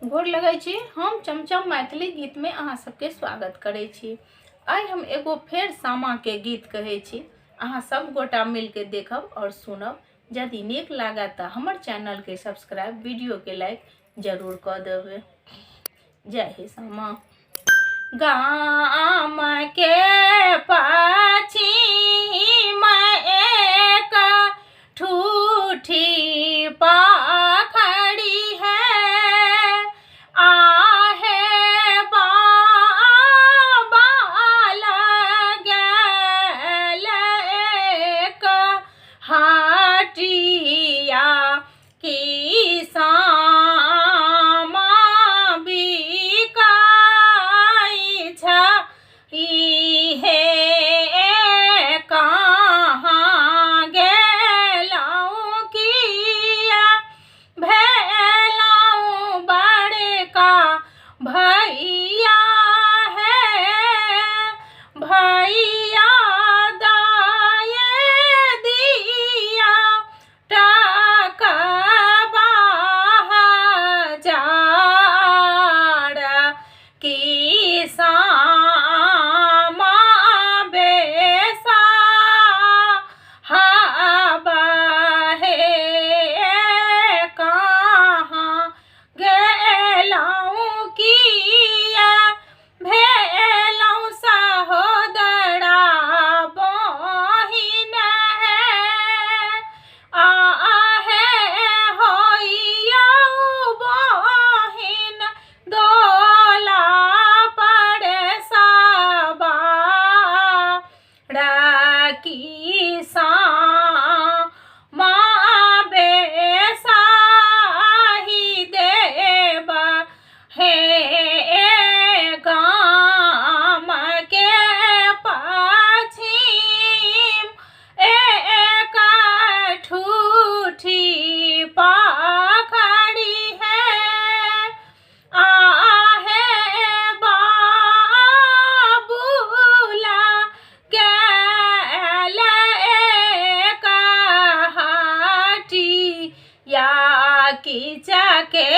गोर लगै छी। हम चमचम मैथिली गीत में अहाँ सबके स्वागत करै छी। आइ हम एगो फेर सामा के गीत कहै छी। अहाँ सब गोटा मिल के देखब और सुनब। यदि नीक लागत तऽ हमर चैनल के सब्सक्राइब, वीडियो के लाइक जरूर कर देबै। जय हे सामा। गाम के पाछी एक ठूठी पाखड़ी है, आहे बाबा लगल एक हटिया की सामा बिकाई छई हे, कहाँ गेलौं किया भेलौं बड़का भैया है, भैया दाये दिया टकबा हजार की सामा बेसा हबा हे, कहाँ गेलौं किया भेलौं सहोदरा बहिन है, आहे होइयौ बहिन दोला पड़े सवार की सामा बेसाही देबा हे, गाम के पश्चिम एक ठूठी पाखड़ी है, आहे बाबूला गैल एक हटिया की चके